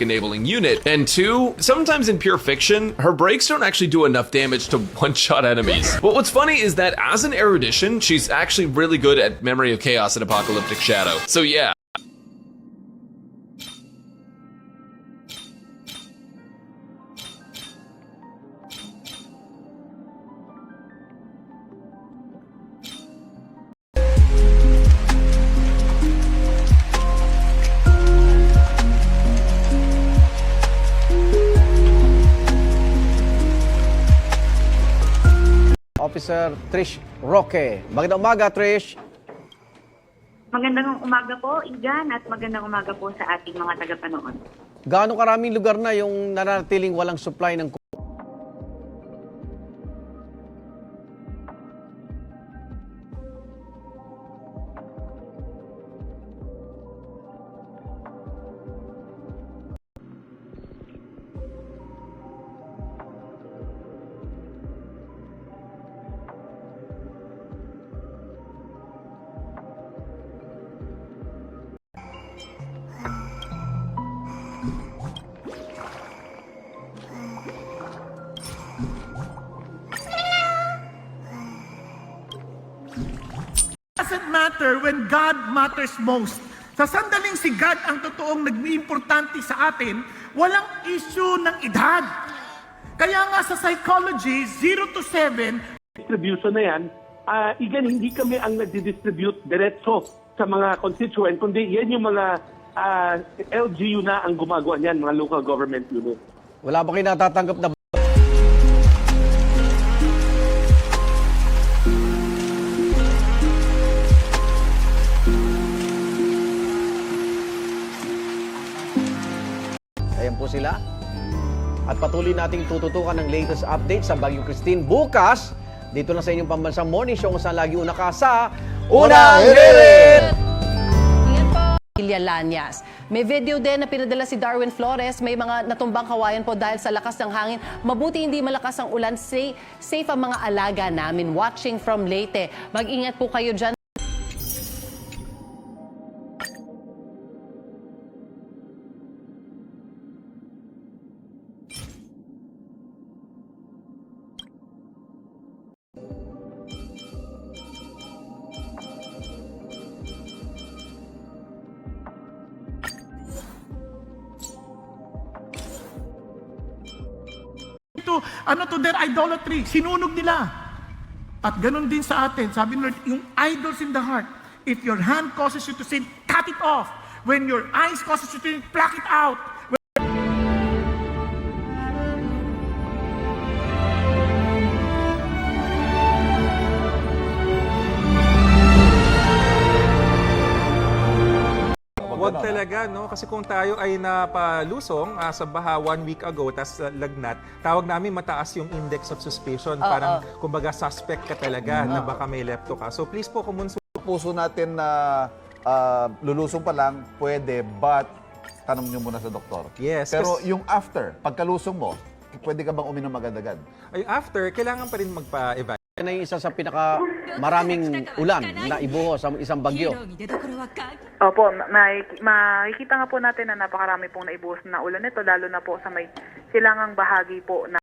enabling unit. And two, sometimes in pure fiction, her breaks don't actually do enough damage to one-shot enemies. But what's funny is that as an erudition, she's actually really good at Memory of Chaos and Apocalyptic Shadow. So yeah. Officer Trish Roque. Magandang umaga, Trish. Magandang umaga po, Igan, at magandang umaga po sa ating mga tagapanood. Gaano karaming lugar na yung nananatiling walang supply ng doesn't matter when God matters most. Sa sandaling si God ang totoong nag-iimportante sa atin, walang issue ng edad. Kaya nga sa psychology, 0 to 7, distribution na yan, Igan, hindi kami ang nag-distribute diretso sa mga constituent, kundi yan yung mga LGU na ang gumagawa niyan, mga local government unit. wala ba kayo natatanggap na Ayan po sila. At patuloy nating tututukan ng latest update sa Bagyong Christine bukas. Dito na sa inyong pambansang morning show kung saan lagi una ka sa Unang Hirit! Yan po. Ilya Lanyas. May video din na pinadala si Darwin Flores. May mga natumbang kawayan po dahil sa lakas ng hangin. Mabuti hindi malakas ang ulan. Safe ang mga alaga namin. Watching from Leyte. Mag-ingat po kayo dyan. to their idolatry. Sinunog nila. At ganun din sa atin. Sabi ng Lord, yung idols in the heart. If your hand causes you to sin, cut it off. When your eyes causes you to sin, pluck it out. Wag talaga, no? Kasi kung tayo ay napalusong sa baha 1 week ago, tas lagnat, tawag namin mataas yung index of suspicion. Parang, kumbaga, suspect ka talaga na baka may lepto ka. So please po, kumonsulta. Puso natin na lulusong pa lang, pwede, but tanong nyo muna sa doktor. Yes. Pero yung after, pagkalusong mo, pwede ka bang uminom agad-agad? Ay, after, kailangan pa rin magpa-evaluate. Yan ay isa sa pinaka maraming ulan na ibuhos sa isang bagyo. Opo, makikita nga po natin na napakarami pong naibuhos na ulan nito, lalo na po sa may silangang bahagi po na.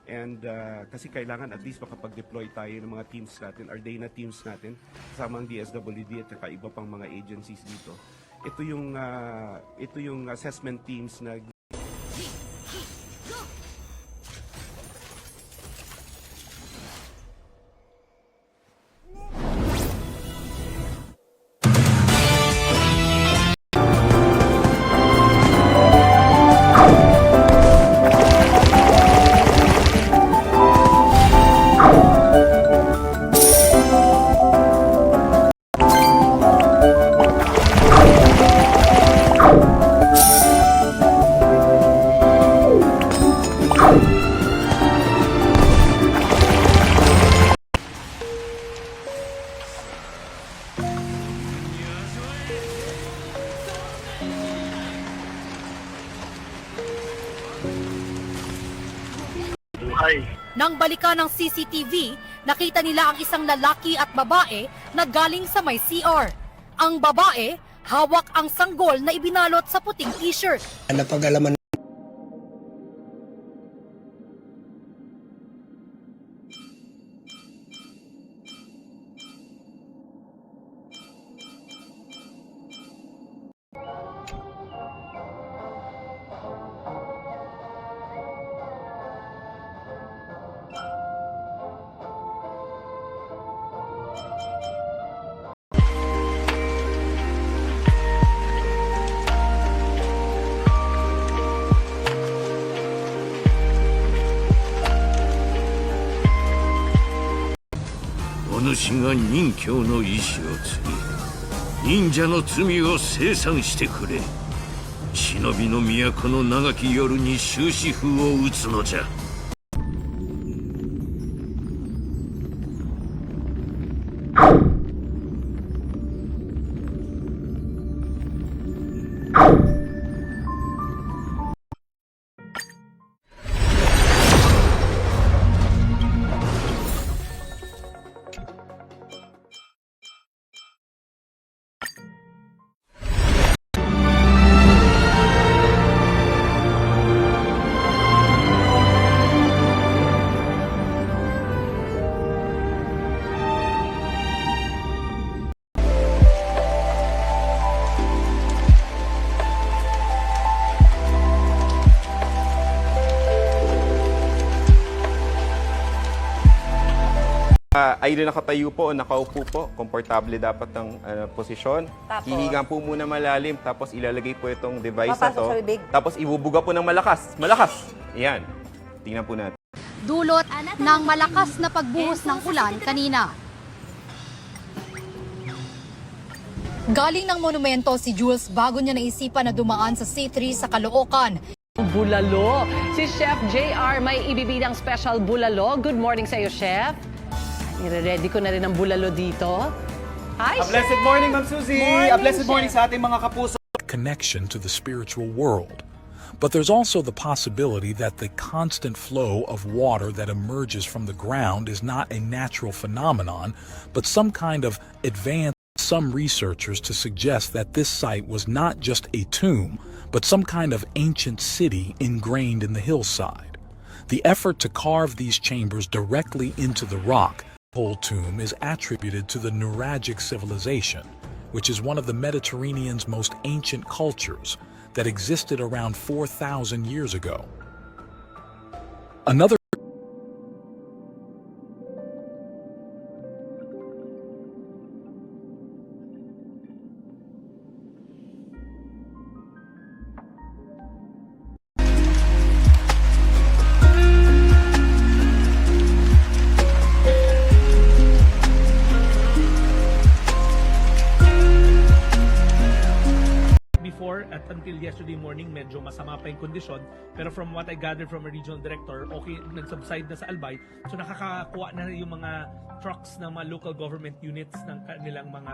And kasi kailangan at least makapag-deploy tayo ng mga teams natin, our day na teams natin, kasama ang DSWD at saka iba pang mga agencies dito. Ito yung assessment teams na Nang balikan ng CCTV, nakita nila ang isang lalaki at babae na galing sa may CR. Ang babae, hawak ang sanggol na ibinalot sa puting t-shirt. Napag-alaman 主が任教の意志を継ぎ、忍者の罪を清算してくれ。忍びの都の長き夜に終止符を打つのじゃ。Either nakatayo po o nakaupo po, komportable dapat ang posisyon. Tapos? Hihiga po muna malalim, tapos ilalagay po itong device na Papasok to. sa bibig. Tapos ibubuga po ng malakas. Malakas! Yan. Tingnan po natin. Dulot ng malakas na pagbuhos ng ulan kanina. Galing ng monumento si Jules bago niya naisipan na dumaan sa C3 sa Caloocan. Bulalo. Si Chef JR may ibibidang special bulalo. Good morning sa iyo, Chef. Nire-ready ko na rin ang bulalo dito. Hi, A blessed morning, Ma'am Suzy! A blessed morning Chef. sa ating mga kapuso. Connection to the spiritual world. But there's also the possibility that the constant flow of water that emerges from the ground is not a natural phenomenon, but some kind of advanced. Some researchers to suggest that this site was not just a tomb, but some kind of ancient city ingrained in the hillside. The effort to carve these chambers directly into the rock, the whole tomb, is attributed to the Nuragic civilization, which is one of the Mediterranean's most ancient cultures that existed around 4,000 years ago. Another Before at until yesterday morning, medyo masama pa yung kondisyon. Pero from what I gathered from a regional director, okay, nag-subside na sa Albay. So nakakakuha na yung mga trucks ng mga local government units ng kanilang mga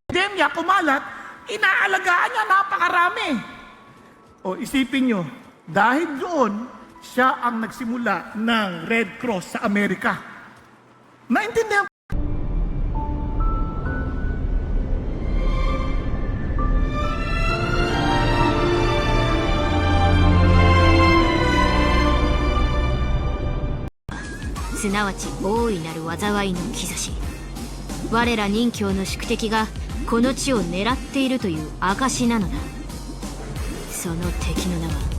pandemya kumalat, inaalagaan niya napakarami. O isipin nyo, dahil doon, siya ang nagsimula ng Red Cross sa Amerika. Naintindihan ko.すなわち大いなる災いの兆し。我ら任教の宿敵がこの地を狙っているという証なのだ。その敵の名は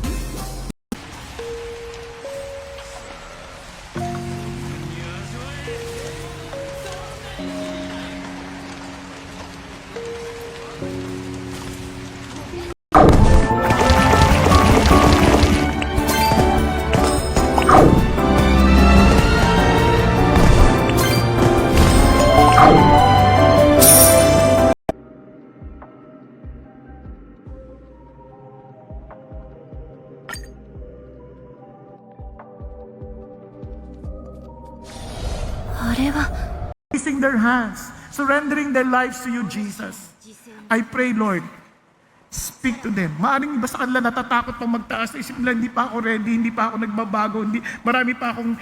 Raising their hands, surrendering their lives to you, Jesus. I pray, Lord, speak to them. Maaring iba sa kanila natatakot pang magtaas na isip nila, hindi pa ako ready, hindi pa ako nagbabago, marami pa akong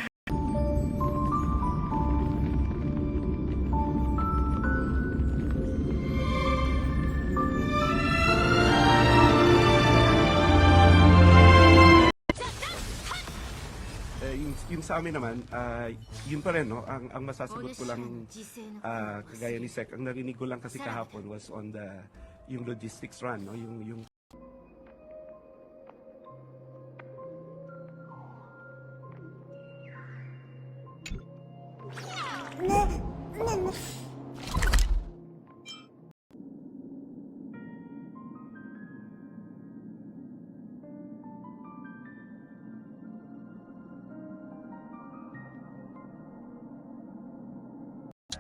yung sa amin naman, yun pa rin, no? Ang masasagot ko lang, kagaya ni Sec, ang narinig ko lang kasi kahapon was on yung logistics run, no? Yung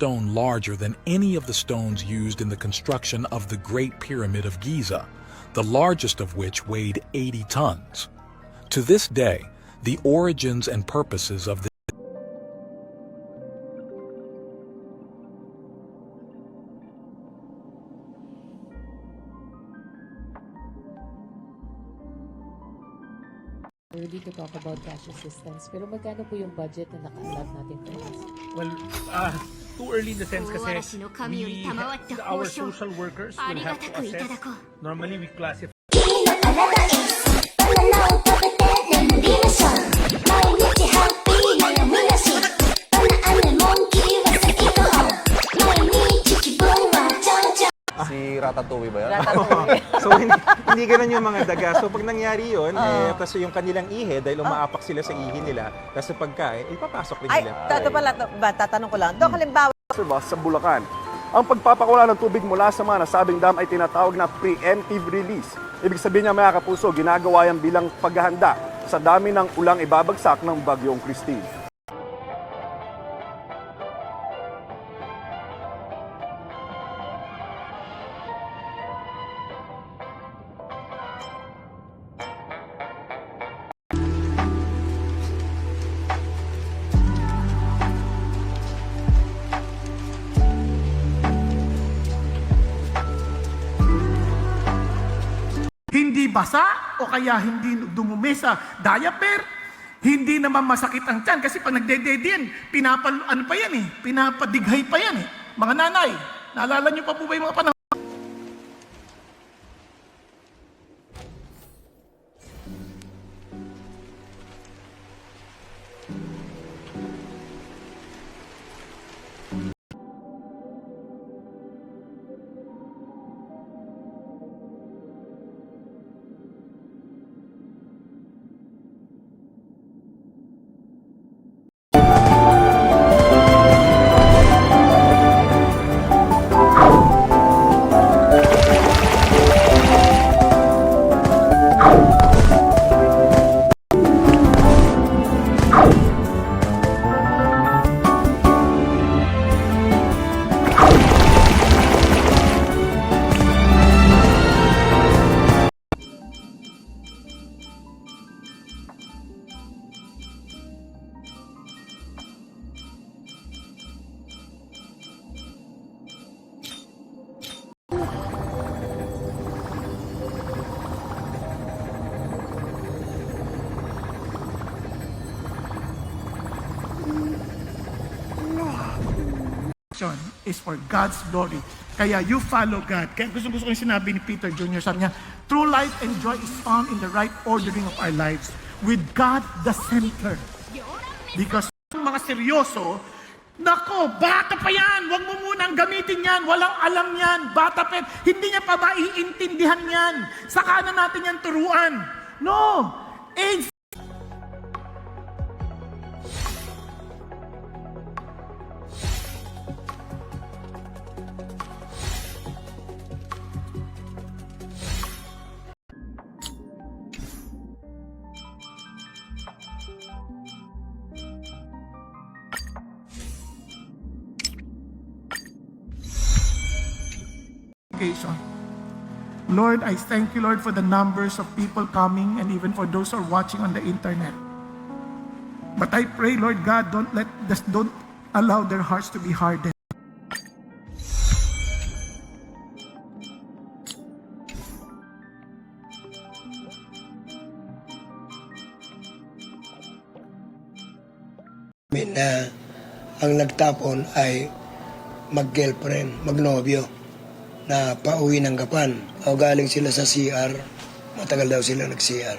stone larger than any of the stones used in the construction of the Great Pyramid of Giza, the largest of which weighed 80 tons. To this day, the origins and purposes of the Early to talk about cash assistance, pero magkano po yung budget na naka-allot natin for this? Well, too early in the sense kasi our social workers will have to assess. Normally, we classify. Si Ratatouille ba yan? So hindi ganun yung mga daga. So pag nangyari yun, tapos yung kanilang ihe, dahil umaapak sila sa ihi nila, tapos sa pagkain, ipapasok rin nila. Tatanong ko lang. Dok, halimbawa, sa Bulacan. Ang pagpapakula ng tubig mula sa mga nasabing dam ay tinatawag na preemptive release. Ibig sabihin niya, mga kapuso, ginagawa yan bilang paghahanda sa dami ng ulang ibabagsak ng Bagyong Christine. Hindi basa o kaya hindi dumumi sa diaper, hindi naman masakit ang tiyan kasi pag nagdedede yan, pinapadighay pa yan eh. Mga nanay, naalala niyo pa po ba yung mga panahon? Is for God's glory. Kaya you follow God. Kaya gusto ko yung sinabi ni Peter Jr. Sabi niya, true life and joy is found in the right ordering of our lives with God the center. Because mga seryoso, nako, bata pa yan. Huwag mo munang gamitin yan. Walang alam yan. Bata pa yan. Hindi niya pa maiintindihan yan. Saka na natin yan turuan. No! Age. Lord, I thank you, Lord, for the numbers of people coming and even for those who are watching on the internet. But I pray, Lord God, don't allow their hearts to be hardened. Na ang nagtapon ay mag-girlfriend, magnobyo na pauwi ng Gapan. O galing sila sa CR, matagal daw sila nag-CR.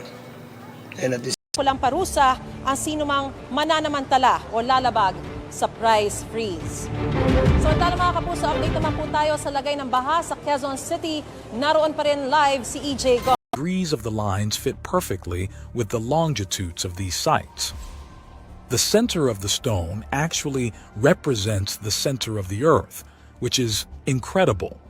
Walang parusa ang sinumang mananamantala o lalabag sa price freeze. Samantala mga kapuso, update naman po tayo sa lagay ng baha sa Quezon City. Naroon pa rin live si EJ Go. Degrees of the lines fit perfectly with the longitudes of these sites. The center of the stone actually represents the center of the earth, which is incredible.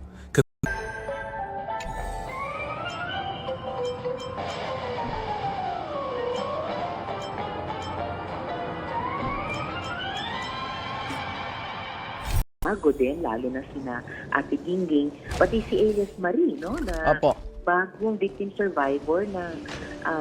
bago din, lalo na sina Ate Gingging, pati si Elias Marie, no, na Opo. bagong victim survivor na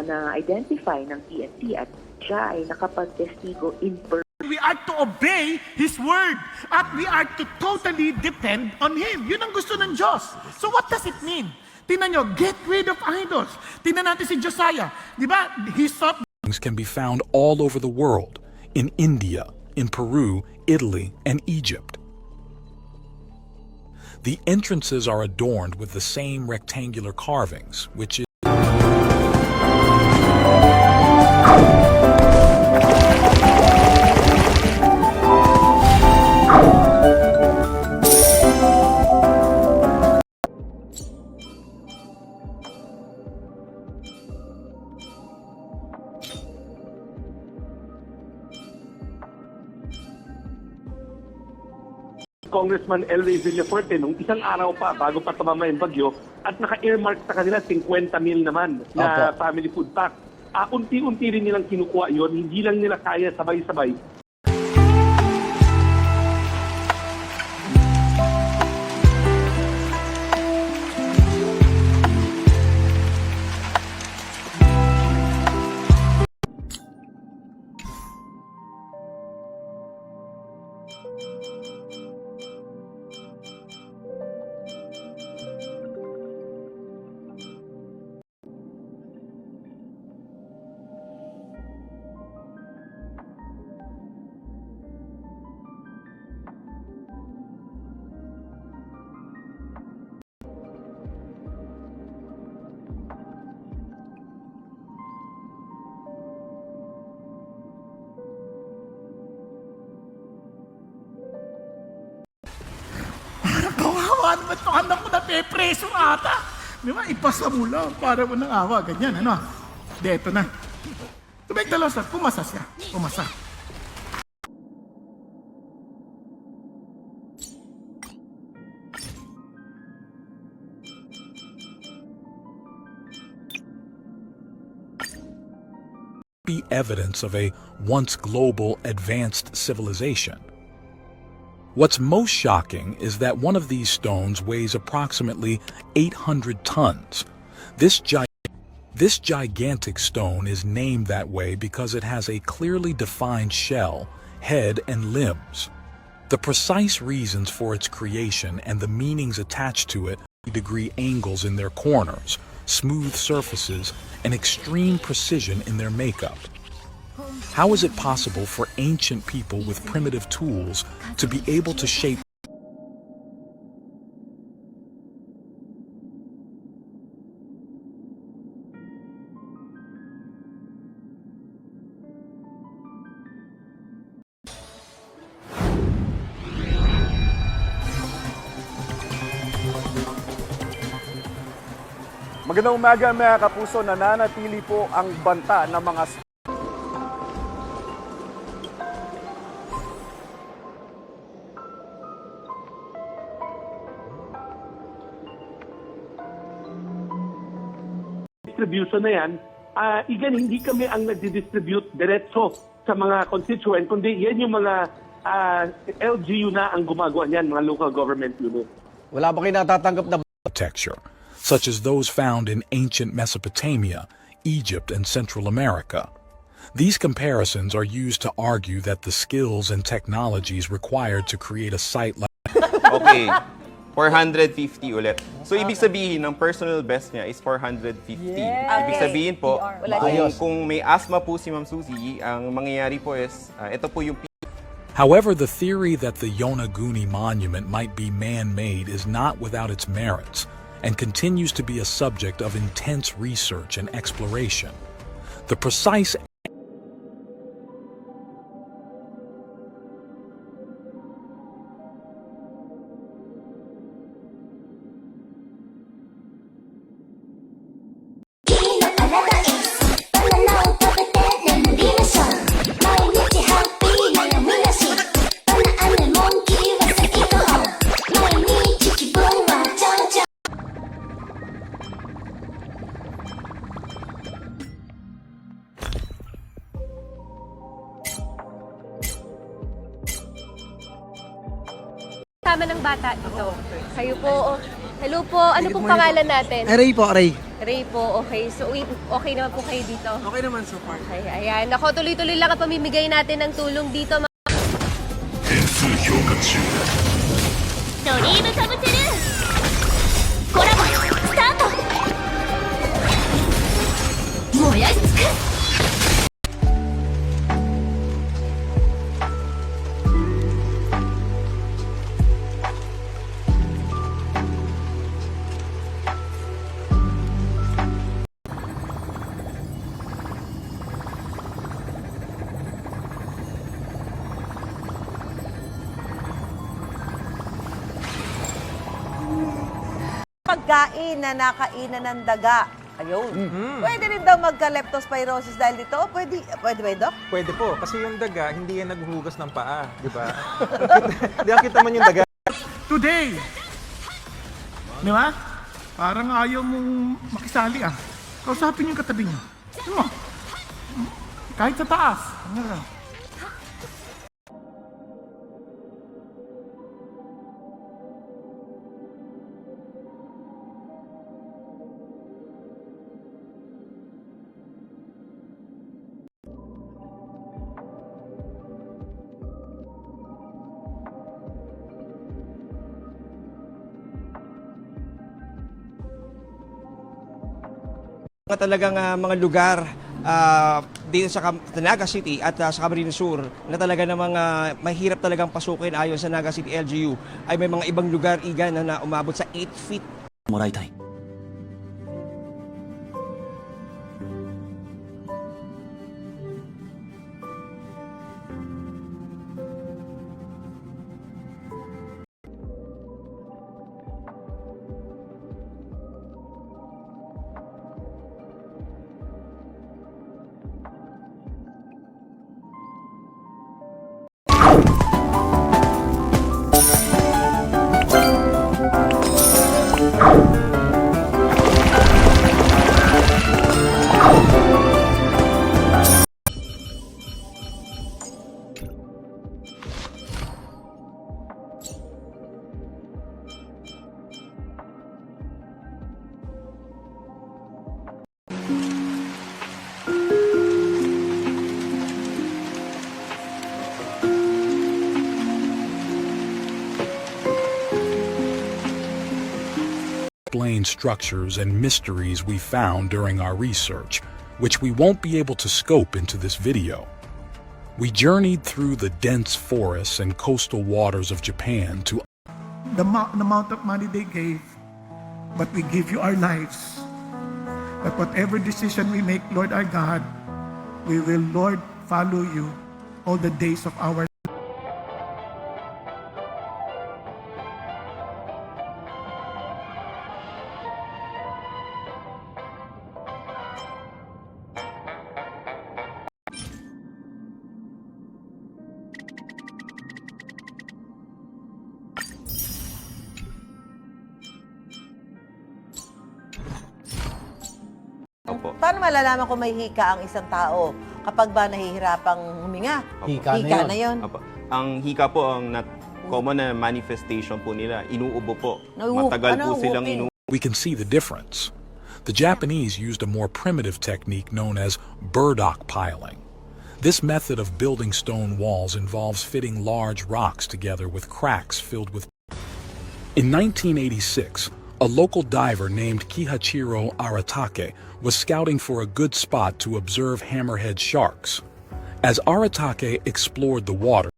na-identify ng PNP at siya ay nakapagtestigo in person. We are to obey His word at we are to totally depend on Him. Yun ang gusto ng Diyos. So what does it mean? Tingnan nyo, get rid of idols. Tingnan natin si Josiah. Di ba? He sought Can be found all over the world, in India, in Peru, Italy, and Egypt. The entrances are adorned with the same rectangular carvings, which is Congressman El Rey Villafuerte nung isang araw pa bago pa tumama yung bagyo at naka-earmark sa kanila 50 mil naman na family food pack. Unti-unti rin nilang kinukuha yon, hindi lang nila kaya sabay-sabay. kawawa naman ito, anak ko na pepreso ata. Di ba? Ipasa mo lang para mo nang awa. Ganyan, ano? De, eto na. To make the law, sir, pumasa siya. Pumasa. be evidence of a once global advanced civilization. What's most shocking is that one of these stones weighs approximately 800 tons. This gigantic stone is named that way because it has a clearly defined shell, head, and limbs. The precise reasons for its creation and the meanings attached to it, degree angles in their corners, smooth surfaces, and extreme precision in their makeup. How is it possible for ancient people with primitive tools to be able to shape Magandang umaga mga kapuso, nananatili po ang banta ng mga distribution na yan, again, hindi kami ang nagdi-distribute diretso sa mga constituent, kundi yan yung mga LGU na ang gumagawa niyan, mga local government unit. Wala ba kayo natatanggap na architecture, such as those found in ancient Mesopotamia, Egypt, and Central America? These comparisons are used to argue that the skills and technologies required to create a site like Okay, 450 ulit. So, ibig sabihin, ng personal best niya is 450. Ibig sabihin po, kung may asthma po si Ma'am Suzy, ang mangyayari po is, ito po yung However, the theory that the Yonaguni monument might be man-made is not without its merits and continues to be a subject of intense research and exploration. The precise kasama ng bata dito. Kayo po, hello po, ano pong pangalan natin? Ray po, Ray. Ray po, okay. So, okay naman po kayo dito? Okay naman so far. Okay, ayan. Ako, tuloy-tuloy lang ang pamimigay natin ng tulong dito. 数評価中ドリームカムトゥルーコラボスタート燃やし尽く Pagkain na nakainan ng daga. Ayun. Pwede rin daw magka-leptospirosis dahil dito? Pwede ba, Doc? Pwede po, kasi yung daga, hindi yan naghuhugas ng paa, di ba? Hindi kita man yung daga. Today, di ba? Parang ayaw mong makisali ah. Kausapin yung katabi niyo. Ano? Kahit sa taas. Ano lang. Talagang mga lugar dito sa Naga City at sa Camarines Sur na talaga namang mahirap talagang pasukin ayon sa Naga City LGU ay may mga ibang lugar igan na umabot sa 8 feet. もらいたい Explain structures and mysteries we found during our research, which we won't be able to scope into this video. We journeyed through the dense forests and coastal waters of Japan to The amount of money they gave, but we give you our lives. That whatever decision we make, Lord our God, we will, Lord, follow you all the days of our life. Paano malalaman kung may hika ang isang tao kapag ba nahihirapang huminga? Hika na yun. Opo. Ang hika po, ang common na manifestation po nila, inuubo po. Matagal po silang inuubo. we can see the difference. The Japanese used a more primitive technique known as burdock piling. This method of building stone walls involves fitting large rocks together with cracks filled with. In 1986, a local diver named Kihachiro Aratake was scouting for a good spot to observe hammerhead sharks. As Aratake explored the water,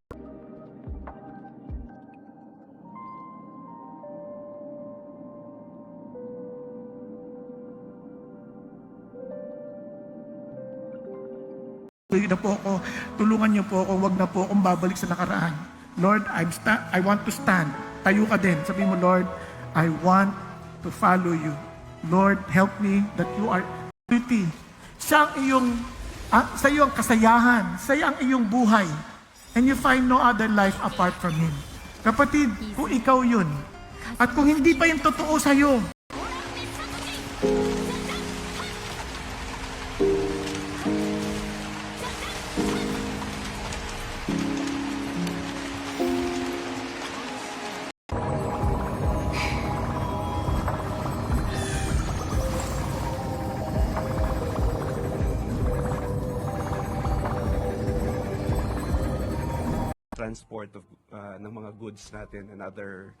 na po ako, tulungan niyo po ako, wag na po akong babalik sa nakaraan. Lord, I want to stand. Tayo ka din. Sabi mo, Lord, I want to follow you. Lord, help me that you are beauty. Siya ang iyong, sa iyo ang kasayahan. Sa iyo ang iyong buhay. And you find no other life apart from Him. Kapatid, kung ikaw yun, at kung hindi pa yung totoo sa iyo, transport of, ng mga goods natin and other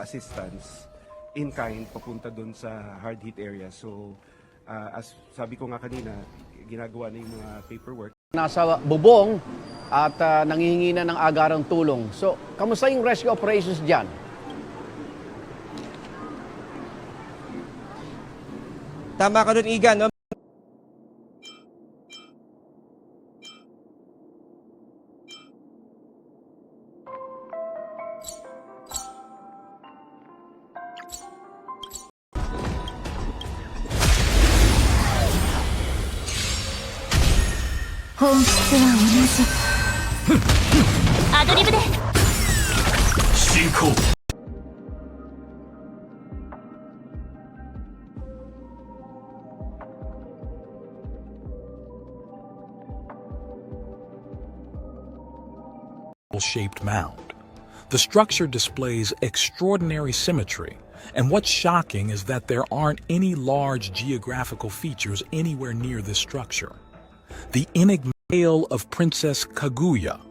assistance in kind papunta doon sa hard hit area. So as sabi ko nga kanina, ginagawa na yung mga paperwork. Nasa bubong at nangihingi na ng agarang tulong. So, kamusta yung rescue operations dyan? Tama ka doon, Igan, no? Shaped mound. The structure displays extraordinary symmetry, and what's shocking is that there aren't any large geographical features anywhere near this structure. The enigmatic tale of Princess Kaguya.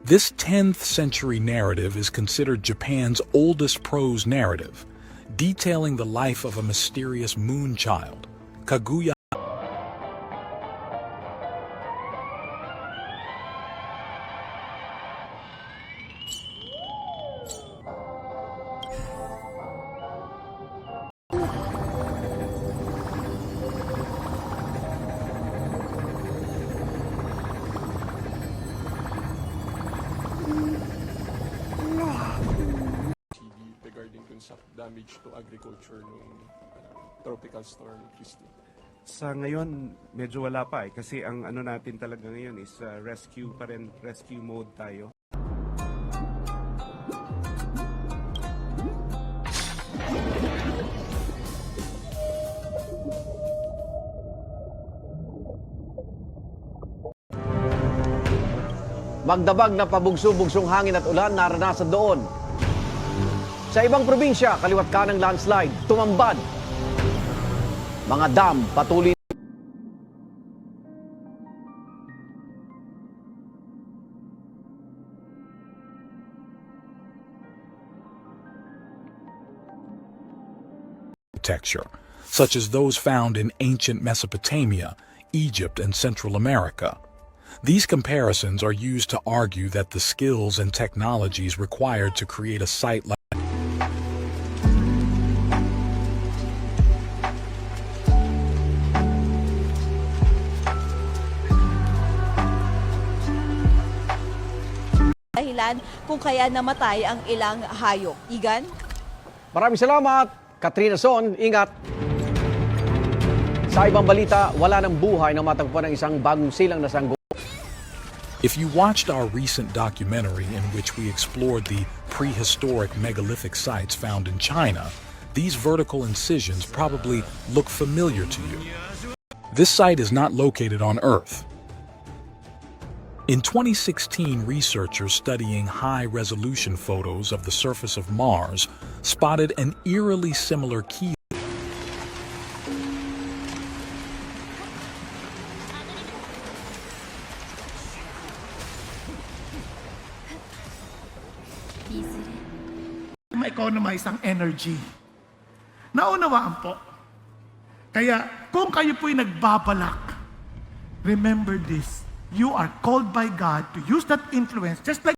This 10th century narrative is considered Japan's oldest prose narrative, detailing the life of a mysterious moon child. Kaguya regarding dun sa damage to agriculture ng tropical storm Christine. Sa ngayon, medyo wala pa kasi ang ano natin talaga ngayon is rescue pa rin, rescue mode tayo. Magdabag na pabugso-bugsong hangin at ulan naranasan doon. Sa ibang probinsya, kaliwat ka ng landslide, tumambad. Mga dam patuloy architecture, such as those found in ancient Mesopotamia, Egypt, and Central America. These comparisons are used to argue that the skills and technologies required to create a site like dahilan kung kaya namatay ang ilang hayop. Igan? Maraming salamat, Katrina Son. Ingat. Sa ibang balita, wala ng buhay na matagpuan ng isang bagong silang na sanggol. If you watched our recent documentary in which we explored the prehistoric megalithic sites found in China, these vertical incisions probably look familiar to you. This site is not located on Earth. In 2016, researchers studying high-resolution photos of the surface of Mars spotted an eerily similar key. Ma-economize ang energy. Naunawaan po. Kaya kung kayo po'y nagbabalak, remember this. You are called by God to use that influence just like